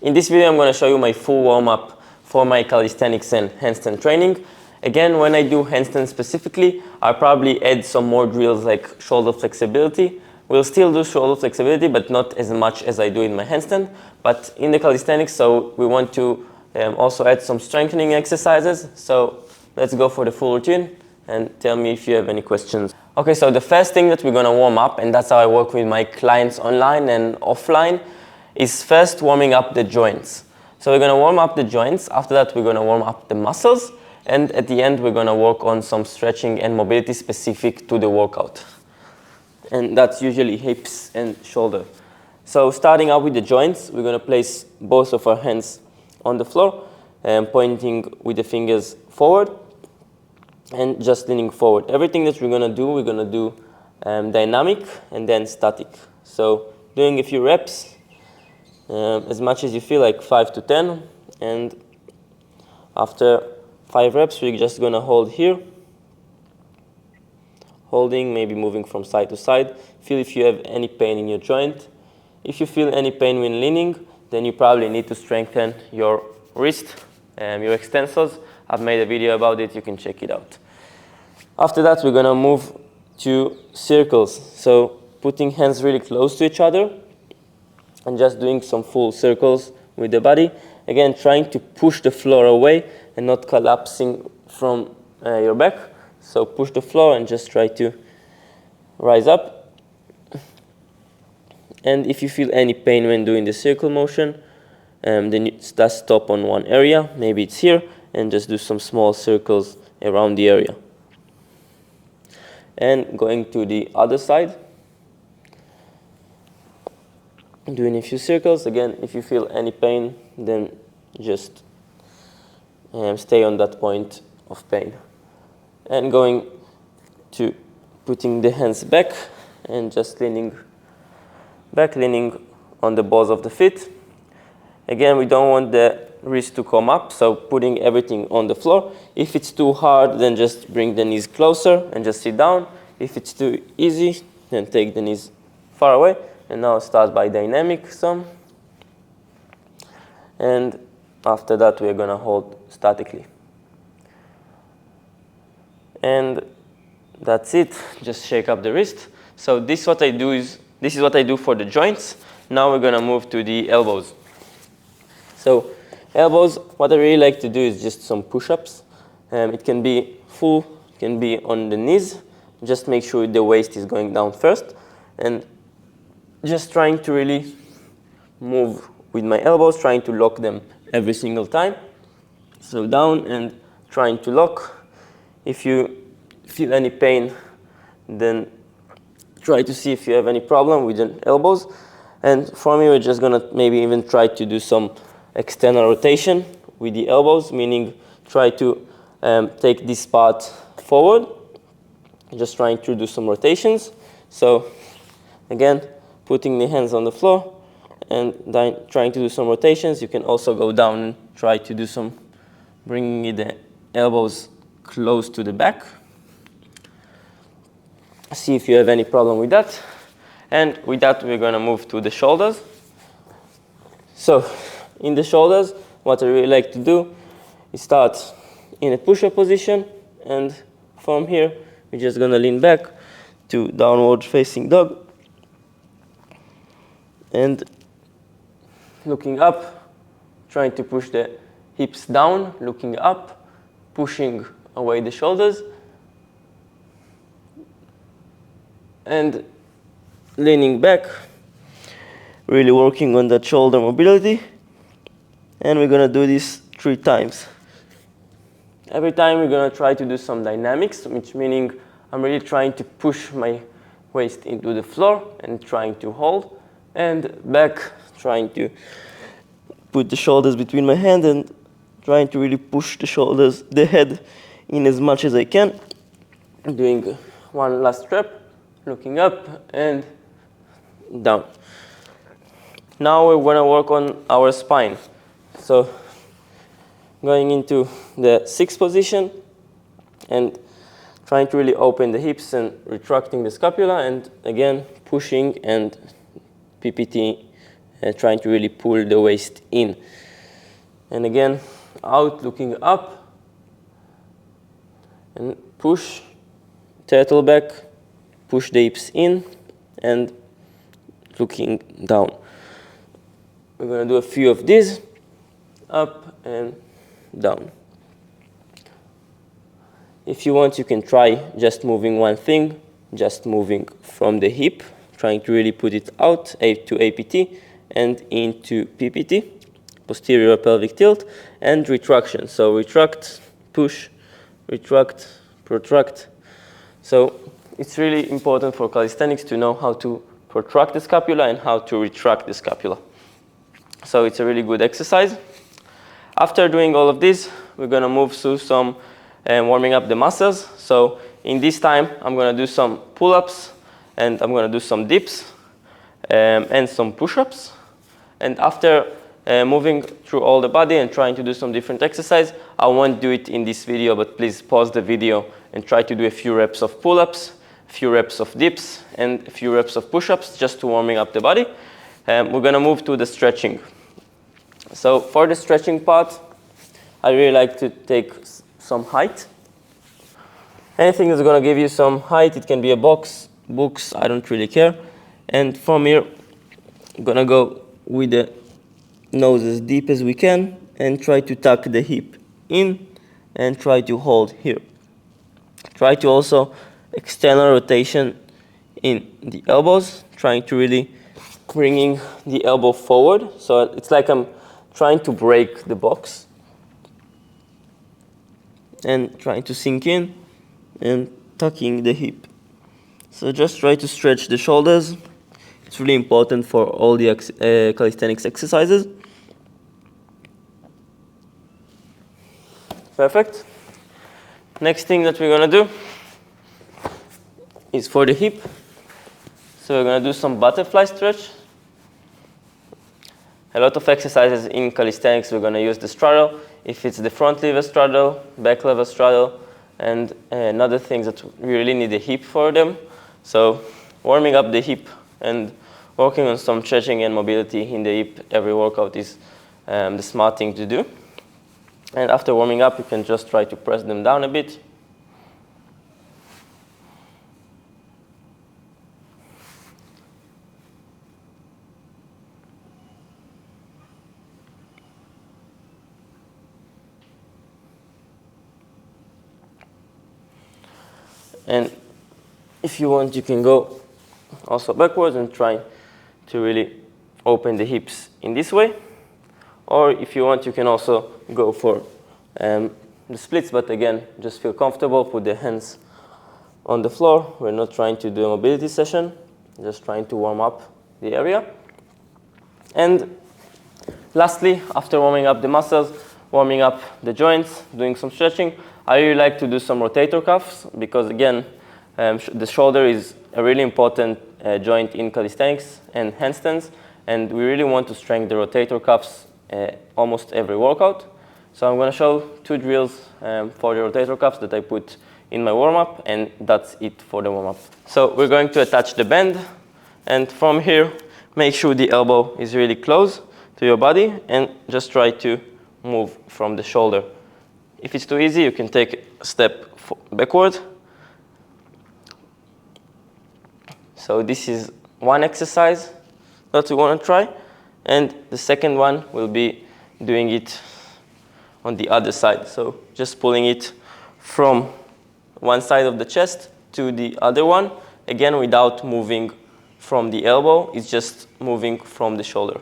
In this video I'm going to show you my full warm-up for my calisthenics and handstand training. Again, when I do handstand specifically, I'll probably add some more drills like shoulder flexibility. We'll still do shoulder flexibility, but not as much as I do in my handstand. But in the calisthenics, so we want to also add some strengthening exercises. So let's go for the full routine and tell me if you have any questions. Okay, so the first thing that we're going to warm up, and that's how I work with my clients online and offline, is first warming up the joints. So we're going to warm up the joints. After that, we're going to warm up the muscles. And at the end, we're going to work on some stretching and mobility specific to the workout. And that's usually hips and shoulder. So starting out with the joints, we're going to place both of our hands on the floor and pointing with the fingers forward and just leaning forward. Everything that we're going to do dynamic and then static. So doing a few reps, as much as you feel, like 5 to 10. And after 5 reps, we're just going to hold here. Holding, maybe moving from side to side. Feel if you have any pain in your joint. If you feel any pain when leaning, then you probably need to strengthen your wrist, your extensors. I've made a video about it, you can check it out. After that, we're going to move to circles. So putting hands really close to each other and just doing some full circles with the body. Again, trying to push the floor away and not collapsing from your back. So push the floor and just try to rise up. And if you feel any pain when doing the circle motion, then you just stop on one area, maybe it's here, and just do some small circles around the area. And going to the other side, doing a few circles. Again, if you feel any pain, then just stay on that point of pain. And going to putting the hands back and just leaning back, leaning on the balls of the feet. Again, we don't want the wrist to come up, so putting everything on the floor. If it's too hard, then just bring the knees closer and just sit down. If it's too easy, then take the knees far away. And now start by dynamic some. And after that, we're going to hold statically. And that's it. Just shake up the wrist. So this is what I do for the joints. Now we're going to move to the elbows. So elbows, what I really like to do is just some push-ups. It can be full, it can be on the knees. Just make sure the waist is going down first. And just trying to really move with my elbows, trying to lock them every single time. So down and trying to lock. If you feel any pain, then try to see if you have any problem with the elbows. And for me, we're just going to maybe even try to do some external rotation with the elbows, meaning try to take this part forward. Just trying to do some rotations. So again, putting the hands on the floor and trying to do some rotations. You can also go down and try to do some, bringing the elbows close to the back. See if you have any problem with that. And with that, we're going to move to the shoulders. So in the shoulders, what I really like to do is start in a push-up position. And from here, we're just going to lean back to downward facing dog. And looking up, trying to push the hips down, looking up, pushing away the shoulders, and leaning back, really working on that shoulder mobility. And we're going to do this 3 times. Every time we're going to try to do some dynamics, which meaning I'm really trying to push my waist into the floor and trying to hold. And back, trying to put the shoulders between my hands and trying to really push the shoulders, the head in as much as I can. Doing one last rep, looking up and down. Now we're going to work on our spine. So going into the 6th position and trying to really open the hips and retracting the scapula, and again pushing and PPT trying to really pull the waist in. And again, out, looking up, and push, turtle back, push the hips in, and looking down. We're going to do a few of these, up and down. If you want, you can try just moving one thing, just moving from the hip, trying to really put it out to APT and into PPT, posterior pelvic tilt, and retraction. So retract, push, retract, protract. So it's really important for calisthenics to know how to protract the scapula and how to retract the scapula. So it's a really good exercise. After doing all of this, we're going to move to some warming up the muscles. So in this time, I'm going to do some pull-ups, and I'm going to do some dips, and some push-ups. And after moving through all the body and trying to do some different exercise, I won't do it in this video, but please pause the video and try to do a few reps of pull-ups, a few reps of dips, and a few reps of push-ups just to warming up the body. We're going to move to the stretching. So for the stretching part, I really like to take some height. Anything that's going to give you some height, it can be a box, books, I don't really care. And from here, I'm going to go with the nose as deep as we can and try to tuck the hip in and try to hold here. Try to also external rotation in the elbows, trying to really bringing the elbow forward. So it's like I'm trying to break the box and trying to sink in and tucking the hip. So just try to stretch the shoulders. It's really important for all the calisthenics exercises. Perfect. Next thing that we're going to do is for the hip. So we're going to do some butterfly stretch. A lot of exercises in calisthenics, we're going to use the straddle. If it's the front lever straddle, back lever straddle, and another thing that we really need the hip for them. So warming up the hip and working on some stretching and mobility in the hip every workout is the smart thing to do. And after warming up, you can just try to press them down a bit. And if you want, you can go also backwards and try to really open the hips in this way. Or if you want, you can also go for the splits, but again, just feel comfortable, put the hands on the floor. We're not trying to do a mobility session, just trying to warm up the area. And lastly, after warming up the muscles, warming up the joints, doing some stretching, I really like to do some rotator cuffs because, again, the shoulder is a really important joint in calisthenics and handstands, and we really want to strengthen the rotator cuffs almost every workout. So I'm going to show 2 drills for the rotator cuffs that I put in my warm-up, and that's it for the warm-up. So we're going to attach the band, and from here, make sure the elbow is really close to your body, and just try to move from the shoulder. If it's too easy, you can take a step backward. So this is one exercise that we want to try, and the second one will be doing it on the other side. So just pulling it from one side of the chest to the other one, again without moving from the elbow, it's just moving from the shoulder.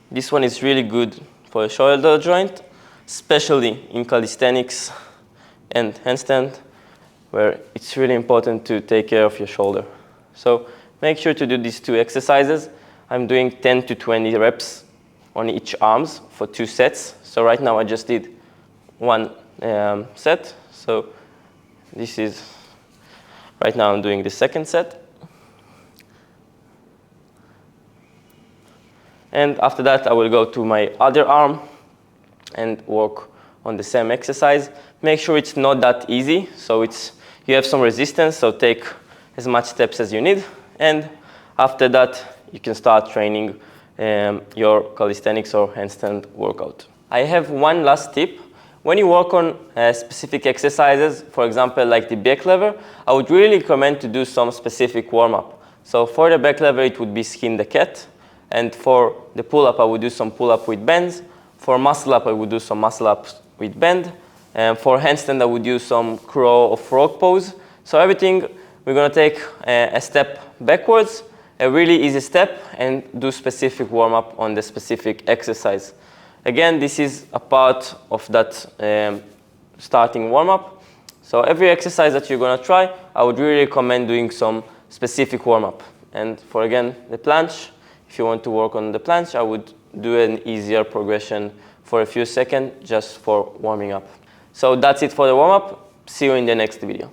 This one is really good for a shoulder joint, especially in calisthenics and handstand, where it's really important to take care of your shoulder. So make sure to do these 2 exercises. I'm doing 10 to 20 reps on each arms for 2 sets. So right now I just did 1 set. So this is, right now I'm doing the second set. And after that, I will go to my other arm and work on the same exercise. Make sure it's not that easy, so you have some resistance, so take as much steps as you need. And After that, you can start training your calisthenics or handstand workout. I have one last tip. When you work on specific exercises, for example, like the back lever, I would really recommend to do some specific warm-up. So for the back lever, it would be skin the cat. And for the pull-up, I would do some pull-up with bends. For muscle-up, I would do some muscle-ups with bend. And for handstand, I would use some crow or frog pose. So everything, we're going to take a step backwards, a really easy step, and do specific warm-up on the specific exercise. Again, this is a part of that starting warm-up. So every exercise that you're going to try, I would really recommend doing some specific warm-up. And for, again, the planche, if you want to work on the planche, I would do an easier progression for a few seconds just for warming up. So that's it for the warm-up. See you in the next video.